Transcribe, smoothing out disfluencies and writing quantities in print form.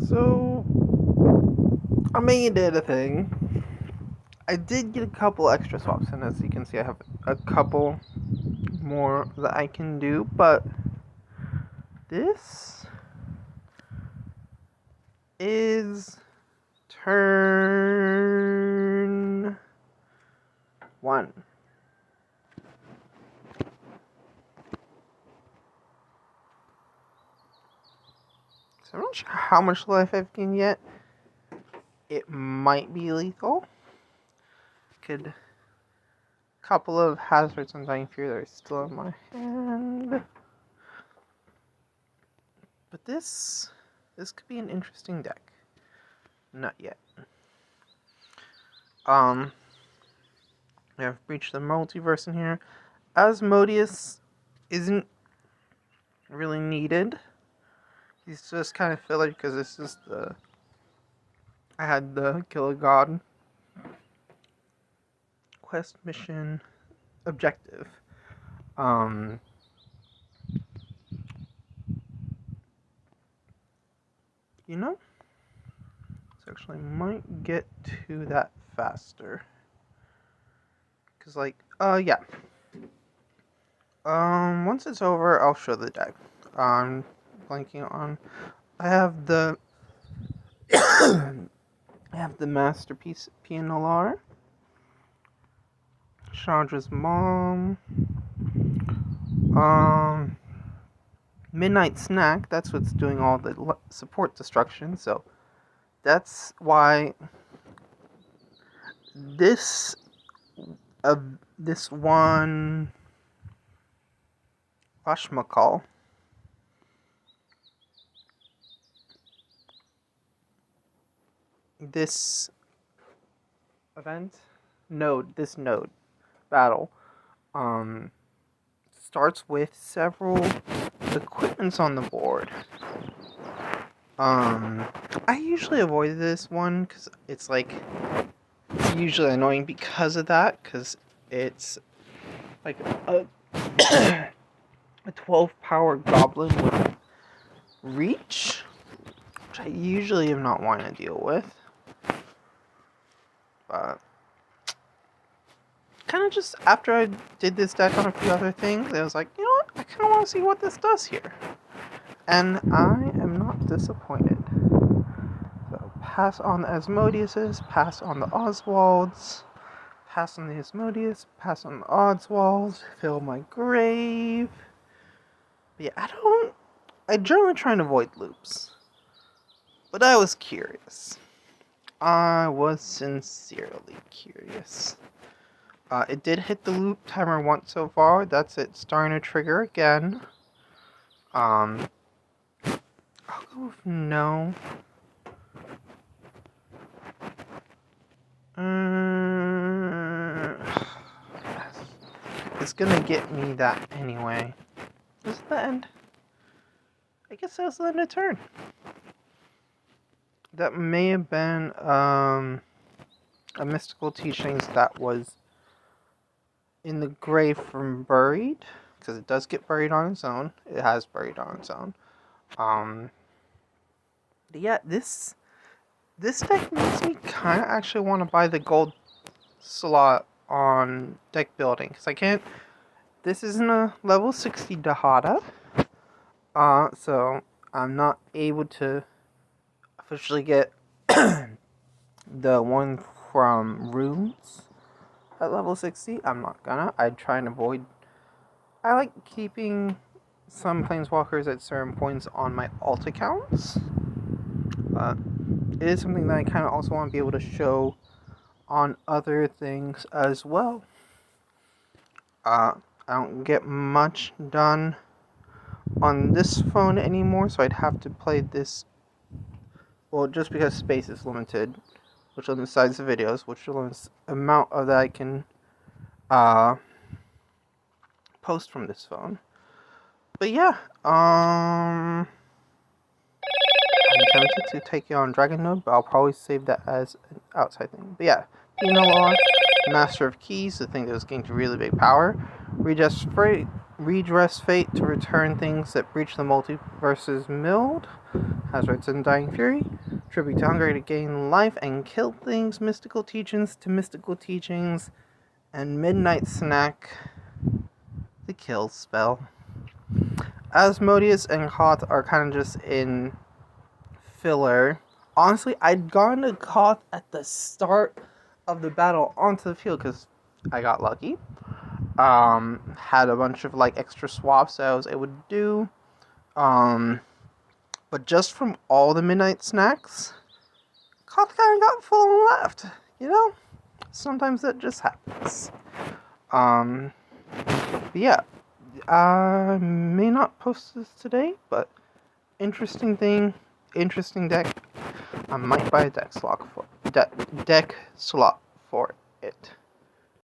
So, I made it a thing. I did get a couple extra swaps, and as you can see, I have a couple more that I can do, but this is turn 1. So I'm not sure how much life I've gained yet. It might be lethal. Could couple of hazards on Dying Fear that are still in my hand. But this could be an interesting deck. Not yet. We have Breach the Multiverse in here. Asmodeus isn't really needed. He's just kind of filler because this is I had the Kill a God quest mission objective. You know? So actually might get to that faster. Cause yeah. Once it's over, I'll show the deck. Blanking on. I have the Masterpiece PNLR, Chandra's mom, Midnight Snack. That's what's doing all the support destruction. So that's why this one whatchamacall this node battle starts with several equipments on the board. I usually avoid this one because it's usually annoying because of that, because it's like a 12 power goblin with reach, which I usually am not wanting to deal with. But kind of just after I did this deck on a few other things, I was like, you know what, I kind of want to see what this does here. And I am not disappointed. So pass on the Asmodeuses, pass on the Oswalds, pass on the Asmodeus, pass on the Oswalds, fill my grave. But yeah, I generally try and avoid loops. But I was curious. I was sincerely curious. It did hit the loop timer once so far. That's it starting to trigger again. I'll go with no. It's gonna get me that anyway. Is the end? I guess that was the end of turn. That may have been a mystical teachings that was in the grave from buried, because it does get buried on its own. It has buried on its own. But yeah, this deck makes me kind of actually want to buy the gold slot on deck building, because I can't. This isn't a level 60 Dihada, so I'm not able to officially get the one from Runes at level 60. I'm not gonna. I'd try and avoid. I like keeping some planeswalkers at certain points on my alt accounts. It is something that I kind of also want to be able to show on other things as well. I don't get much done on this phone anymore, so I'd have to play this. Well, just because space is limited, which limits the size of videos, which limits the amount of that I can post from this phone. But yeah, I'm tempted to take you on Dragon Node, but I'll probably save that as an outside thing. But yeah, PNLR, Master of Keys, the thing that was getting to really big power. Readjust Redress Fate to return things that Breach the Multiverse's milled. Hazards and Dying Fury. Tribute to Hunger to gain life and kill things. Mystical Teachings to Mystical Teachings. And Midnight Snack, the kill spell. Asmodeus and Koth are kind of just in filler. Honestly, I'd gone to Koth at the start of the battle onto the field because I got lucky. Had a bunch of like extra swaps that I was able to do. But just from all the midnight snacks, Koth kind of got full and left. You know, sometimes that just happens. But yeah, I may not post this today, but interesting deck. I might buy a deck slot for it.